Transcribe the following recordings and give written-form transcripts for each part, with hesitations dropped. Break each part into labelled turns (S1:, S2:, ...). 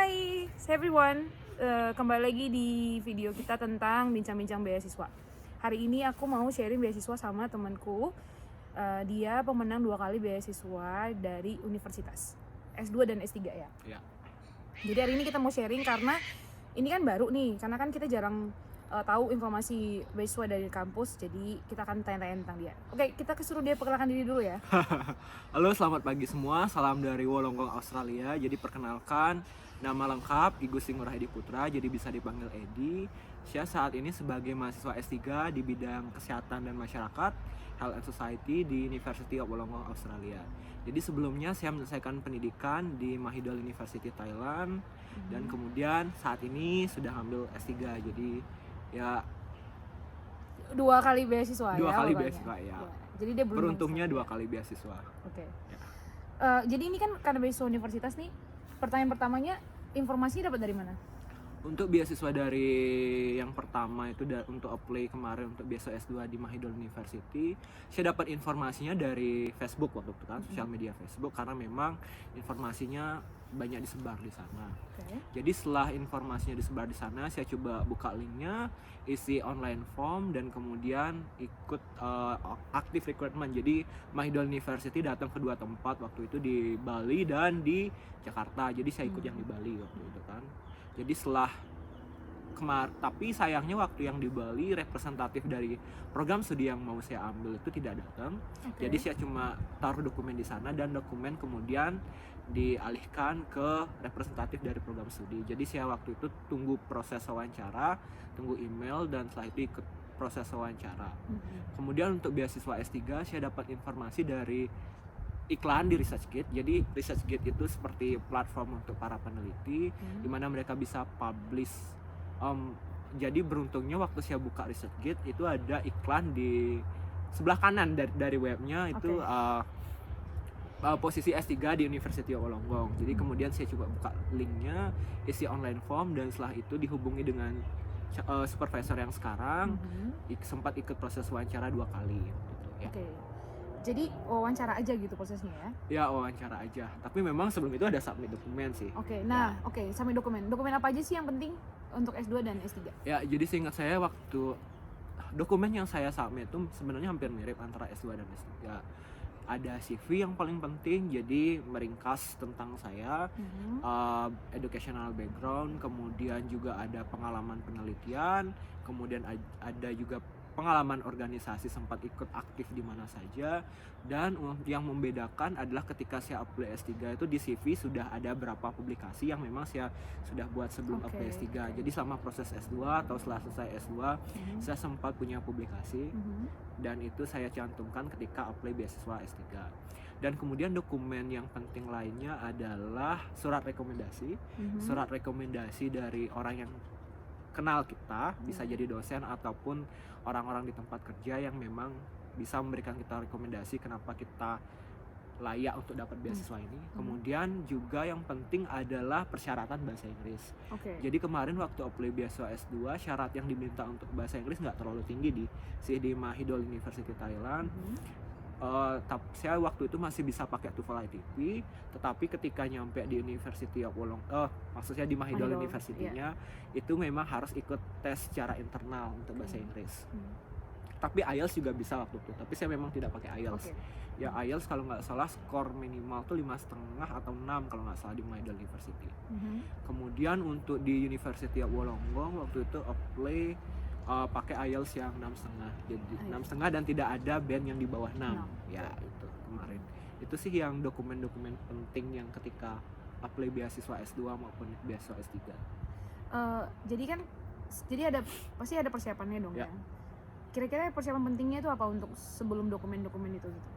S1: Hai everyone, kembali lagi di video kita tentang bincang-bincang beasiswa. Hari ini aku mau sharing beasiswa sama temanku. Dia pemenang 2 kali beasiswa dari universitas S2 dan S3 ya. Jadi hari ini kita mau sharing karena ini kan baru nih, karena kan kita jarang tahu informasi beasiswa dari kampus, jadi kita akan tanya-tanya tentang dia. Oke, kita kesuruh dia perkenalkan diri dulu ya.
S2: Halo, selamat pagi semua. Salam dari Wollongong, Australia. Jadi perkenalkan, nama lengkap Igusti Ngurah Edi Putra, jadi bisa dipanggil Edi. Saya saat ini sebagai mahasiswa S3 di bidang kesehatan dan masyarakat, Health and Society di University of Wollongong, Australia. Jadi sebelumnya saya menyelesaikan pendidikan di Mahidol University Thailand dan kemudian saat ini sudah ambil S3. Jadi ya
S1: 2 kali beasiswa ya.
S2: 2 kali
S1: pokoknya.
S2: beasiswa ya.
S1: Jadi dia belum
S2: Beruntungnya
S1: S1
S2: 2
S1: ya.
S2: kali beasiswa.
S1: Oke.
S2: Ya.
S1: Jadi ini kan karena beasiswa universitas nih, pertanyaan pertamanya informasinya dapat dari mana?
S2: Untuk beasiswa dari yang pertama itu untuk apply kemarin untuk beasiswa S2 di Mahidol University, saya dapat informasinya dari Facebook waktu itu kan, sosial media Facebook, karena memang informasinya banyak disebar di sana.
S1: Oke.
S2: Jadi setelah informasinya disebar di sana, saya coba buka linknya, isi online form dan kemudian ikut active recruitment. Jadi Mahidol University datang ke 2 tempat waktu itu, di Bali dan di Jakarta. Jadi saya ikut yang di Bali waktu itu kan. Jadi setelah tapi sayangnya waktu yang di Bali representatif dari program studi yang mau saya ambil itu tidak datang.
S1: Oke.
S2: Jadi saya cuma taruh dokumen di sana dan dokumen kemudian dialihkan ke representatif dari program studi. Jadi saya waktu itu tunggu proses wawancara, tunggu email, dan setelah itu ikut proses wawancara. Kemudian untuk beasiswa S3 saya dapat informasi dari iklan di ResearchGate. Jadi ResearchGate itu seperti platform untuk para peneliti di mana mereka bisa publish. Jadi beruntungnya waktu saya buka ResearchGate itu ada iklan di sebelah kanan dari webnya itu posisi S3 di University of Wollongong. Jadi kemudian saya coba buka linknya, isi online form, dan setelah itu dihubungi dengan supervisor yang sekarang. Sempat ikut proses wawancara 2 kali gitu, ya.
S1: Oke. Jadi wawancara aja gitu prosesnya ya?
S2: Ya, wawancara aja. Tapi memang sebelum itu ada submit dokumen sih.
S1: Oke. Nah, sampai dokumen. Dokumen apa aja sih yang penting untuk S2 dan S3?
S2: Ya, jadi seingat saya waktu dokumen yang saya submit itu sebenarnya hampir mirip antara S2 dan S3. Ada CV yang paling penting, jadi meringkas tentang saya, educational background, kemudian juga ada pengalaman penelitian, kemudian ada juga pengalaman organisasi, sempat ikut aktif di mana saja. Dan yang membedakan adalah ketika saya apply S3 itu di CV sudah ada berapa publikasi yang memang saya sudah buat sebelum apply S3. Jadi selama proses S2 atau setelah selesai S2 saya sempat punya publikasi, dan itu saya cantumkan ketika apply beasiswa S3. Dan kemudian dokumen yang penting lainnya adalah surat rekomendasi. Surat rekomendasi dari orang yang kenal kita, bisa jadi dosen ataupun orang-orang di tempat kerja yang memang bisa memberikan kita rekomendasi kenapa kita layak untuk dapat beasiswa ini. Kemudian juga yang penting adalah persyaratan bahasa Inggris. Jadi kemarin waktu apply beasiswa S2, syarat yang diminta untuk bahasa Inggris nggak terlalu tinggi di Mahidol University Thailand. Saya waktu itu masih bisa pakai TOEFL ITP, tetapi ketika nyampe di University of Wollongong, maksudnya di Mahidol University-nya, itu memang harus ikut tes secara internal untuk bahasa Inggris. Tapi IELTS juga bisa waktu itu, tapi saya memang tidak pakai IELTS. Ya, IELTS kalau nggak salah skor minimal tuh 5,5 atau 6 kalau nggak salah di Mahidol University. Kemudian untuk di University of Wollongong waktu itu apply pakai IELTS yang 6,5, jadi 6,5 dan tidak ada band yang di bawah 6. Ya, itu kemarin. Itu sih yang dokumen-dokumen penting yang ketika apply beasiswa S2 maupun beasiswa S3.
S1: Jadi pasti ada persiapannya dong ya. Kira-kira persiapan pentingnya itu apa untuk sebelum dokumen-dokumen itu gitu?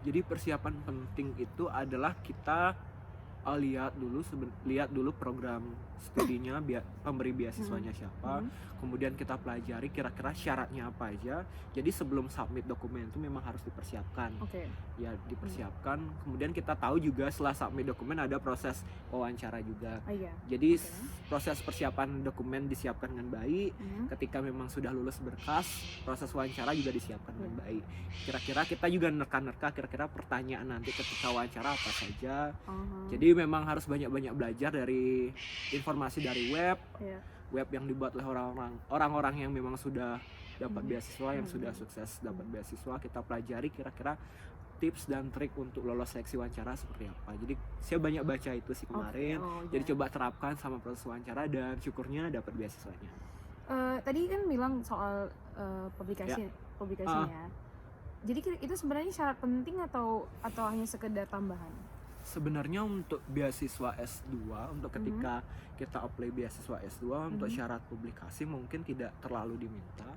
S2: Jadi persiapan penting itu adalah kita lihat dulu program studinya, pemberi beasiswanya siapa, kemudian kita pelajari kira-kira syaratnya apa aja. Jadi sebelum submit dokumen itu memang harus dipersiapkan. Ya dipersiapkan. Kemudian kita tahu juga setelah submit dokumen ada proses wawancara juga. Jadi proses persiapan dokumen disiapkan dengan baik. Ketika memang sudah lulus berkas, proses wawancara juga disiapkan dengan baik. Kira-kira kita juga nerka-nerka kira-kira pertanyaan nanti ketika wawancara apa saja. Jadi memang harus banyak-banyak belajar dari informasi dari web yang dibuat oleh orang-orang yang memang sudah dapat beasiswa, yang sudah sukses dapat beasiswa. Kita pelajari kira-kira tips dan trik untuk lolos seleksi wawancara seperti apa. Jadi saya banyak baca itu sih kemarin. Jadi coba terapkan sama proses wawancara dan syukurnya dapat beasiswanya.
S1: Tadi kan bilang soal publikasinya. Jadi itu sebenarnya syarat penting atau hanya sekedar tambahan?
S2: Sebenarnya untuk beasiswa S2, untuk ketika kita apply beasiswa S2 untuk syarat publikasi mungkin tidak terlalu diminta.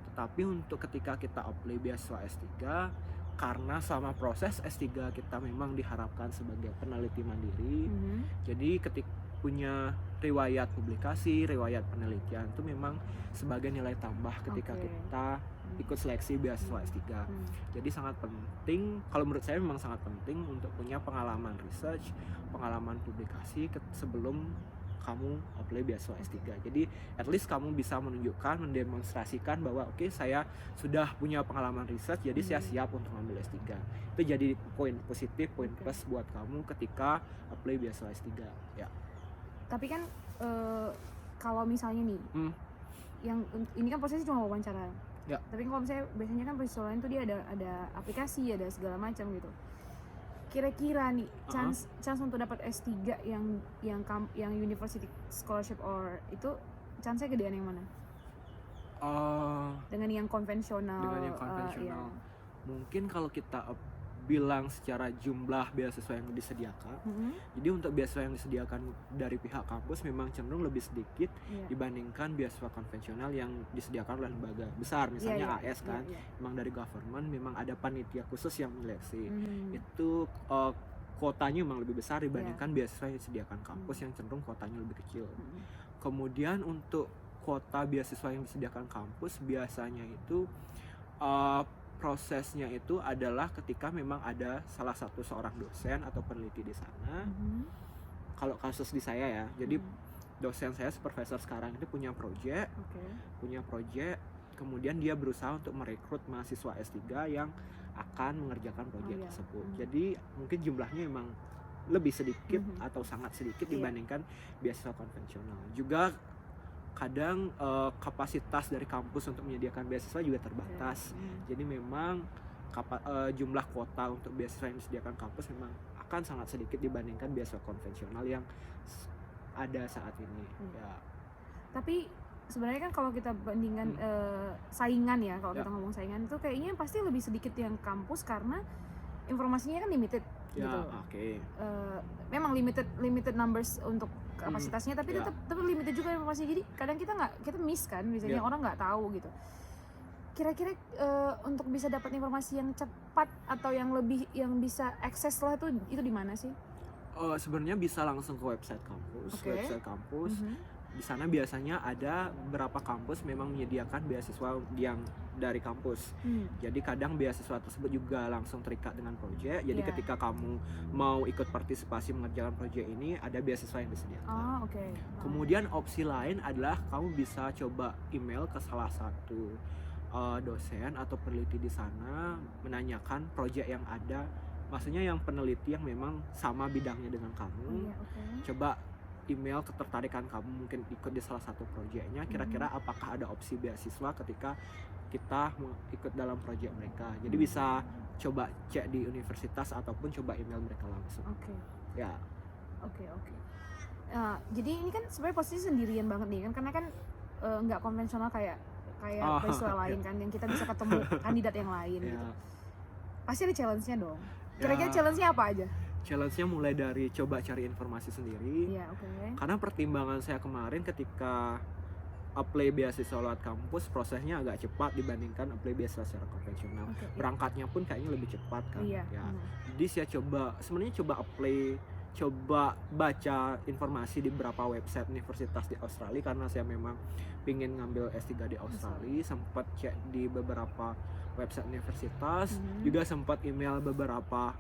S2: Tetapi untuk ketika kita apply beasiswa S3, karena sama proses S3 kita memang diharapkan sebagai peneliti mandiri. Jadi ketika punya riwayat publikasi, riwayat penelitian itu memang sebagai nilai tambah ketika kita ikut seleksi beasiswa S3. Jadi sangat penting, kalau menurut saya memang sangat penting untuk punya pengalaman research, pengalaman publikasi sebelum kamu apply beasiswa S3. Jadi at least kamu bisa menunjukkan, mendemonstrasikan bahwa oke, saya sudah punya pengalaman research, jadi saya siap untuk ambil S3. Itu jadi poin positif, poin plus buat kamu ketika apply beasiswa S3 ya.
S1: Tapi kan kalau misalnya nih yang ini kan prosesnya cuma wawancara. Tapi kalau misalnya biasanya kan beasiswa lain tuh dia ada aplikasi, ada segala macam gitu. Kira-kira nih chance untuk dapat S3 yang university scholarship or itu chance-nya gedean yang mana? Dengan yang konvensional.
S2: Mungkin kalau kita bilang secara jumlah beasiswa yang disediakan. Jadi untuk beasiswa yang disediakan dari pihak kampus memang cenderung lebih sedikit dibandingkan beasiswa konvensional yang disediakan oleh lembaga besar, misalnya AS kan. Memang dari government memang ada panitia khusus yang menyeleksi. Itu kuotanya memang lebih besar dibandingkan beasiswa yang disediakan kampus yang cenderung kuotanya lebih kecil. Kemudian untuk kuota beasiswa yang disediakan kampus biasanya itu prosesnya itu adalah ketika memang ada salah satu seorang dosen atau peneliti di sana. Kalau kasus di saya ya, jadi dosen saya, supervisor sekarang itu punya project, kemudian dia berusaha untuk merekrut mahasiswa S3 yang akan mengerjakan project tersebut. Jadi mungkin jumlahnya memang lebih sedikit atau sangat sedikit dibandingkan beasiswa konvensional. Juga kadang kapasitas dari kampus untuk menyediakan beasiswa juga terbatas. Jadi memang jumlah kuota untuk beasiswa yang disediakan kampus memang akan sangat sedikit dibandingkan beasiswa konvensional yang ada saat ini.
S1: Tapi sebenarnya kan kalau kita bandingkan saingan ya, kalau kita ngomong saingan itu kayaknya pasti lebih sedikit yang kampus karena informasinya kan limited gitu. Memang limited numbers untuk kapasitasnya, tapi tetap limited juga informasi. Jadi kadang kita miss kan, biasanya orang nggak tahu gitu. Kira-kira untuk bisa dapat informasi yang cepat atau yang bisa akses lah itu di mana sih?
S2: Sebenarnya bisa langsung ke website kampus. Di sana biasanya ada beberapa kampus memang menyediakan beasiswa yang dari kampus. Jadi kadang beasiswa tersebut juga langsung terikat dengan proyek. Jadi ketika kamu mau ikut partisipasi mengerjakan proyek ini, ada beasiswa yang disediakan. Kemudian opsi lain adalah kamu bisa coba email ke salah satu dosen atau peneliti di sana menanyakan proyek yang ada. Maksudnya yang peneliti yang memang sama bidangnya dengan kamu. Coba email ketertarikan kamu mungkin ikut di salah satu proyeknya, kira-kira apakah ada opsi beasiswa ketika kita mau ikut dalam proyek mereka. Jadi bisa coba cek di universitas ataupun coba email mereka langsung.
S1: Jadi ini kan sebenarnya posisi sendirian banget nih kan, karena kan nggak konvensional kayak beasiswa lain kan, yang kita bisa ketemu kandidat yang lain gitu. Pasti ada challenge-nya dong. Kira-kira challenge-nya apa aja?
S2: Challenge-nya mulai dari coba cari informasi sendiri. Karena pertimbangan saya kemarin ketika apply beasiswa lewat kampus, prosesnya agak cepat dibandingkan apply beasiswa secara konvensional. Berangkatnya pun kayaknya lebih cepat kan. Jadi saya sebenarnya coba apply coba baca informasi di beberapa website universitas di Australia karena saya memang pingin ngambil S3 di Australia. Sempat cek di beberapa website universitas, juga sempat email beberapa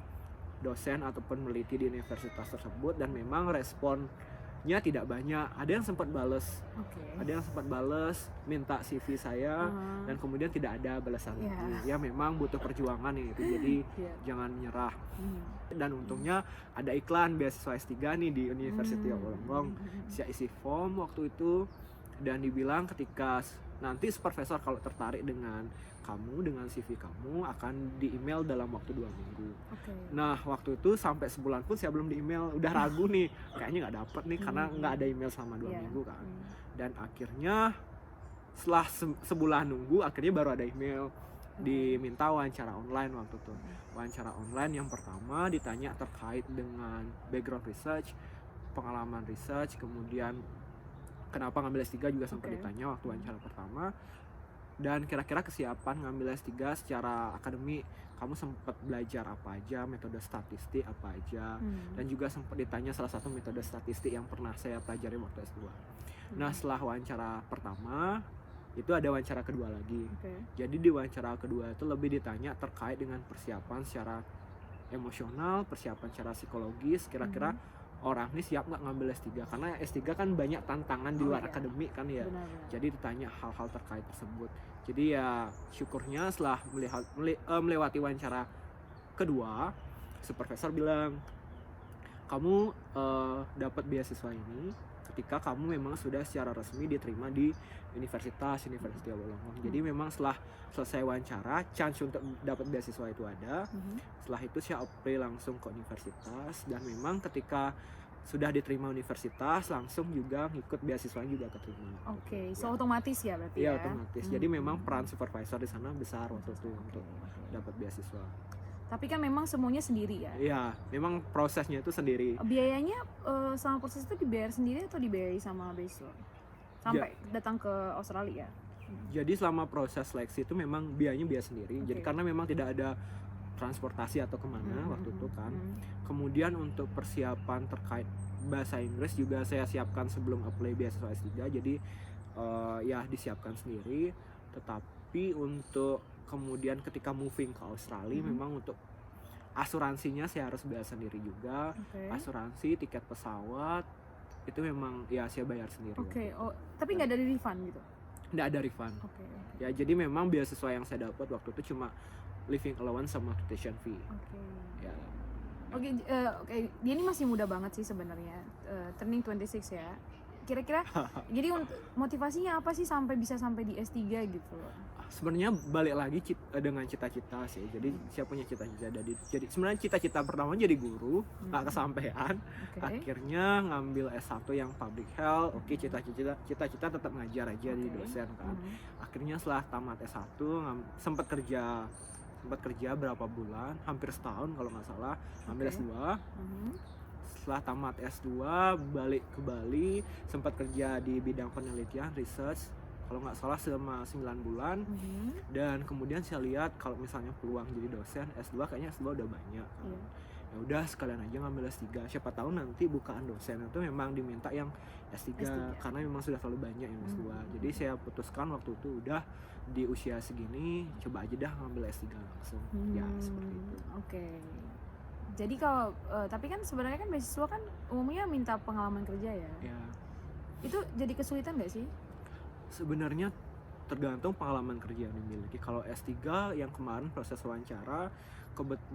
S2: dosen atau peneliti di universitas tersebut, dan memang responnya tidak banyak. Ada yang sempat bales, minta CV saya, dan kemudian tidak ada balasan lagi. Ya memang butuh perjuangan itu, jadi jangan menyerah. Dan untungnya ada iklan beasiswa S3 nih di University of Wollongong. Saya isi form waktu itu, dan dibilang ketika nanti supervisor kalau tertarik dengan kamu, dengan CV kamu, akan di email dalam waktu 2 minggu. Nah waktu itu sampai sebulan pun saya belum di email, udah ragu nih, kayaknya nggak dapet nih karena nggak ada email selama 2 minggu kan. Dan akhirnya setelah sebulan nunggu, akhirnya baru ada email, diminta wawancara online waktu itu. Wawancara online yang pertama ditanya terkait dengan background research, pengalaman research, kemudian kenapa ngambil S3 juga sempat ditanya waktu wawancara pertama. Dan kira-kira kesiapan ngambil S3 secara akademik, kamu sempat belajar apa aja, metode statistik apa aja, dan juga sempat ditanya salah satu metode statistik yang pernah saya pelajari waktu S2. Nah setelah wawancara pertama, itu ada wawancara kedua lagi. Jadi di wawancara kedua itu lebih ditanya terkait dengan persiapan secara emosional, persiapan secara psikologis, kira-kira orang ini siap nggak ngambil S3, karena S3 kan banyak tantangan di luar akademik kan ya. Jadi ditanya hal-hal terkait tersebut. Jadi ya syukurnya setelah melewati wawancara kedua, supervisor bilang, kamu dapat beasiswa ini ketika kamu memang sudah secara resmi diterima di University of Wollongong. Jadi memang setelah selesai wawancara, chance untuk dapat beasiswa itu ada. Setelah itu saya apply langsung ke universitas, dan memang ketika sudah diterima universitas, langsung juga ngikut beasiswanya juga keterima.
S1: So otomatis ya berarti ya?
S2: Iya otomatis. Jadi memang peran supervisor di sana besar waktu itu untuk dapat beasiswa.
S1: Tapi kan memang semuanya sendiri ya?
S2: Iya, memang prosesnya itu sendiri.
S1: Biayanya selama proses itu dibayar sendiri atau dibayari sama beasiswa? Sampai datang ke Australia?
S2: Jadi selama proses seleksi itu memang biayanya biaya sendiri. Jadi karena memang tidak ada transportasi atau kemana waktu itu kan. Kemudian untuk persiapan terkait bahasa Inggris juga saya siapkan sebelum apply beasiswa S3. Jadi ya disiapkan sendiri. Tetapi untuk kemudian ketika moving ke Australia, memang untuk asuransinya saya harus bayar sendiri juga. Asuransi, tiket pesawat itu memang ya saya bayar sendiri.
S1: Tapi nggak ada refund gitu?
S2: Nggak ada refund. Ya jadi memang beasiswa yang saya dapat waktu itu cuma living allowance sama tuition fee. Ya.
S1: Dia ini masih muda banget sih sebenarnya, turning 26 ya. Kira-kira jadi motivasinya apa sih bisa sampai di S3 gitu?
S2: Sebenarnya balik lagi dengan cita-cita sih. Jadi saya punya cita-cita jadi sebenarnya cita-cita pertama jadi guru, nggak kesampaian. Akhirnya ngambil S1 yang public health. Cita-cita tetap ngajar aja di dosen kan. Akhirnya setelah tamat S1 sempat kerja berapa bulan, hampir setahun kalau nggak salah, ambil S2. Setelah tamat S2 balik ke Bali, sempat kerja di bidang penelitian research kalau nggak salah selama 9 bulan. Dan kemudian saya lihat kalau misalnya peluang jadi dosen S2 kayaknya S2 udah banyak kan. Ya udah sekalian aja ngambil S3, siapa tahu nanti bukaan dosen itu memang diminta yang S3. Karena memang sudah terlalu banyak yang S2. Jadi saya putuskan waktu itu udah di usia segini coba aja dah ngambil S3 langsung. Ya seperti itu.
S1: Jadi kalau tapi kan sebenarnya kan beasiswa kan umumnya minta pengalaman kerja ya? Itu jadi kesulitan nggak sih?
S2: Sebenarnya tergantung pengalaman kerja yang dimiliki. Kalau S3 yang kemarin proses wawancara,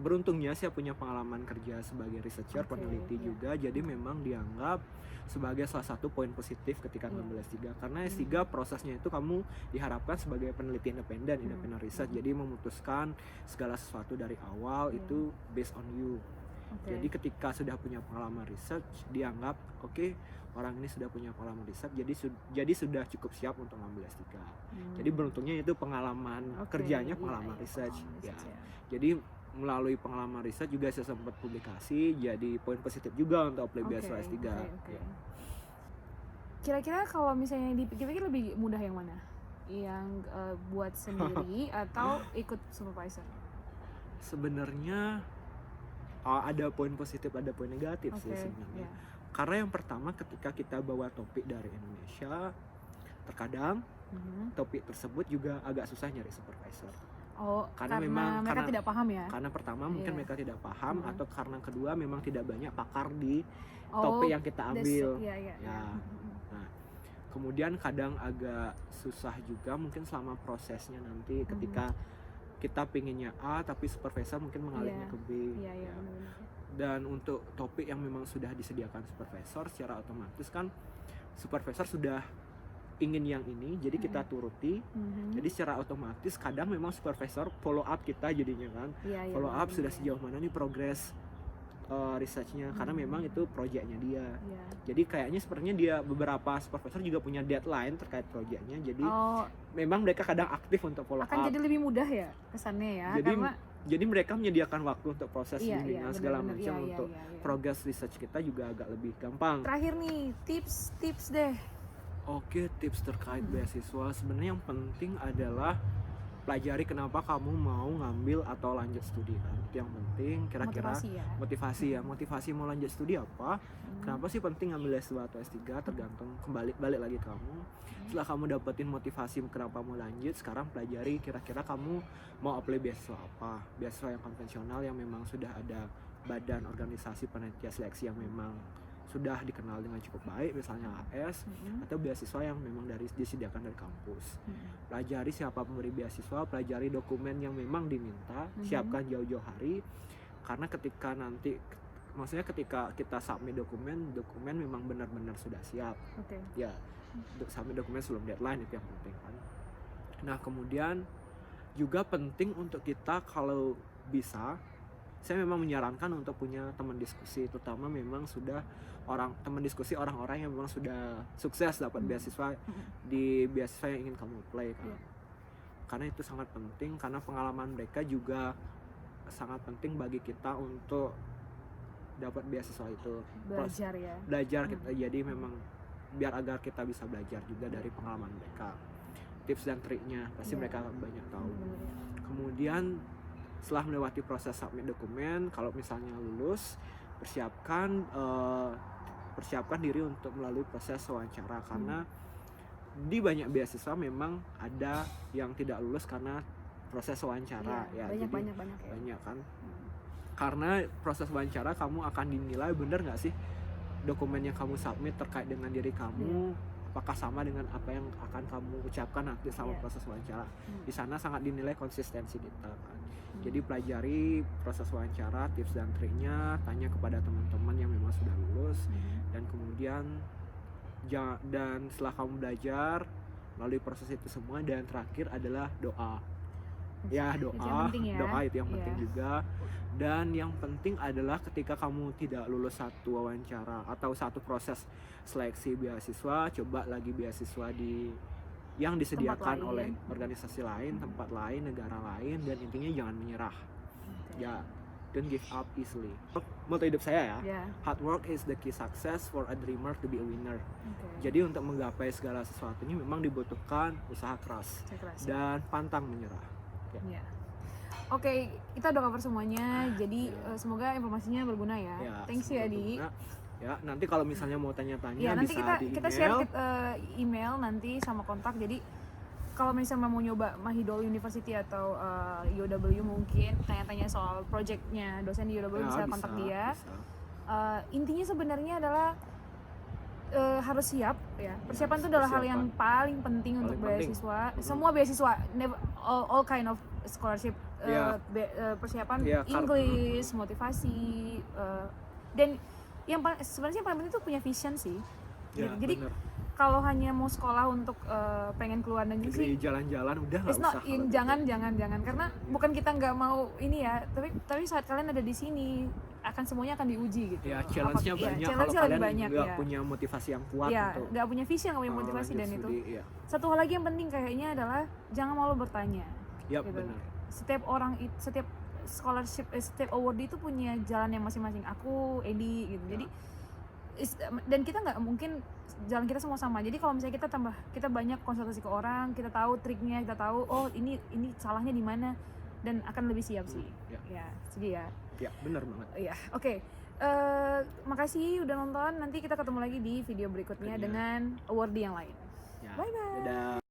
S2: beruntungnya saya punya pengalaman kerja sebagai researcher, peneliti juga, jadi memang dianggap sebagai salah satu poin positif ketika ngambil S3. Karena S3 prosesnya itu kamu diharapkan sebagai peneliti independen research, jadi memutuskan segala sesuatu dari awal itu based on you. Jadi ketika sudah punya pengalaman research, dianggap orang ini sudah punya pengalaman riset, jadi sudah cukup siap untuk ngambil S3. Jadi beruntungnya itu pengalaman kerjanya pengalaman research. Jadi melalui pengalaman riset juga saya sempat publikasi, jadi poin positif juga untuk apply beasiswa S3.
S1: Kira-kira kalau misalnya dipikir-pikir lebih mudah yang mana? Yang buat sendiri atau ikut supervisor?
S2: Sebenarnya ada poin positif, ada poin negatif sih
S1: Oke,
S2: sebenarnya.
S1: ya.
S2: Karena yang pertama ketika kita bawa topik dari Indonesia, terkadang topik tersebut juga agak susah nyari supervisor.
S1: Oh,
S2: Karena
S1: karena
S2: memang
S1: mereka tidak paham ya.
S2: karena pertama mungkin
S1: Iya.
S2: mereka tidak paham, atau karena kedua memang tidak banyak pakar di
S1: Oh,
S2: topik yang kita ambil.
S1: Iya.
S2: Ya. Nah, kemudian kadang agak susah juga mungkin selama prosesnya nanti ketika kita pinginnya A tapi supervisor mungkin mengalihnya
S1: Iya.
S2: ke B.
S1: Iya,
S2: Ya.
S1: benar-benar.
S2: Dan untuk topik yang memang sudah disediakan supervisor, secara otomatis kan supervisor sudah ingin yang ini, jadi kita turuti. Jadi secara otomatis kadang memang supervisor follow up kita jadinya kan.
S1: Iya,
S2: Follow up
S1: benar-benar
S2: sudah
S1: ya.
S2: sejauh mana nih progres researchnya, karena memang itu proyeknya dia.
S1: Iya.
S2: Jadi kayaknya sepertinya dia beberapa supervisor juga punya deadline terkait proyeknya. Jadi
S1: Oh,
S2: memang mereka kadang aktif untuk follow
S1: akan
S2: up.
S1: jadi lebih mudah ya kesannya ya,
S2: Jadi
S1: karena
S2: jadi mereka menyediakan waktu untuk proses
S1: iya,
S2: bimbingan segala
S1: benar-benar.
S2: macam,
S1: Iya,
S2: untuk
S1: iya.
S2: progress research kita juga agak lebih gampang.
S1: Terakhir nih, tips deh.
S2: Oke, tips terkait beasiswa sebenarnya yang penting adalah pelajari kenapa kamu mau ngambil atau lanjut studi kan. Itu yang penting. Kira-kira
S1: Motivasi ya.
S2: motivasi mau lanjut studi apa? Kenapa sih penting ngambil S2 atau S3? Tergantung, balik lagi ke kamu. Setelah kamu dapetin motivasi kenapa mau lanjut, sekarang pelajari kira-kira kamu mau apply beasiswa apa. Beasiswa yang konvensional yang memang sudah ada badan organisasi panitia seleksi yang memang sudah dikenal dengan cukup baik, misalnya AS, atau beasiswa yang memang disediakan dari kampus. Pelajari siapa pemberi beasiswa, pelajari dokumen yang memang diminta, siapkan jauh-jauh hari, karena ketika nanti, maksudnya ketika kita submit dokumen memang benar-benar sudah siap. Ya, submit dokumen sebelum deadline, itu yang penting kan. Nah, kemudian juga penting untuk kita kalau bisa, saya memang menyarankan untuk punya teman diskusi, terutama memang sudah teman diskusi orang-orang yang memang sudah sukses dapat beasiswa di beasiswa yang ingin kamu apply kan. Karena itu sangat penting, karena pengalaman mereka juga sangat penting bagi kita untuk dapat beasiswa itu. Belajar kita, jadi memang agar kita bisa belajar juga dari pengalaman mereka, tips dan triknya pasti mereka banyak tahu. Kemudian setelah melewati proses submit dokumen, kalau misalnya lulus, persiapkan diri untuk melalui proses wawancara, karena di banyak beasiswa memang ada yang tidak lulus karena proses wawancara. Banyak kan. Karena proses wawancara kamu akan dinilai benar nggak sih dokumen yang kamu submit terkait dengan diri kamu, apakah sama dengan apa yang akan kamu ucapkan nanti sama proses wawancara. Di sana sangat dinilai konsistensi kita kan. Jadi pelajari proses wawancara, tips dan triknya, tanya kepada teman-teman yang memang sudah lulus, dan kemudian dan setelah kamu belajar melalui proses itu semua, dan terakhir adalah doa. Doa itu yang penting juga. Dan yang penting adalah ketika kamu tidak lulus satu wawancara atau satu proses seleksi beasiswa, coba lagi beasiswa yang disediakan oleh organisasi lain, tempat lain, negara lain, dan intinya jangan menyerah. Don't give up easily. Motto hidup saya hard work is the key success for a dreamer to be a winner. Jadi untuk menggapai segala sesuatunya memang dibutuhkan usaha keras dan pantang menyerah.
S1: Oke, kita udah cover semuanya, jadi semoga informasinya berguna ya. Thanks ya, Adi.
S2: Nanti kalau misalnya mau tanya-tanya
S1: nanti
S2: bisa di email.
S1: kita share email nanti sama kontak. Jadi kalau misalnya mau nyoba Mahidol University atau UW, mungkin tanya-tanya soal projectnya dosen di UW, bisa kontak dia. Intinya sebenarnya adalah harus siap ya. Persiapan itu adalah hal yang paling penting untuk beasiswa. Semua beasiswa, all kind of scholarship, persiapan English, motivasi, dan yang sebenarnya yang paling penting itu punya vision sih. Jadi kalau hanya mau sekolah untuk pengen keluar negeri sih,
S2: jalan-jalan udah nggak usah.
S1: Jangan, karena bukan kita nggak mau ini ya, tapi saat kalian ada di sini akan semuanya akan diuji gitu.
S2: Challenge-nya banyak. Kalau kalian nggak punya motivasi yang kuat,
S1: nggak punya vision, nggak punya motivasi, dan itu. Satu hal lagi yang penting kayaknya adalah jangan malu bertanya.
S2: Benar.
S1: Setiap scholarship, setiap award itu punya jalan yang masing-masing. Aku, Edi gitu. Jadi dan kita nggak mungkin jalan kita semua sama. Jadi kalau misalnya kita banyak konsultasi ke orang, kita tahu triknya, kita tahu ini salahnya di mana, dan akan lebih siap sih. Jadi
S2: Ya, benar banget.
S1: Iya, oke. Makasih udah nonton. Nanti kita ketemu lagi di video berikutnya dengan award yang lain.
S2: Ya,
S1: Bye-bye.
S2: dadah.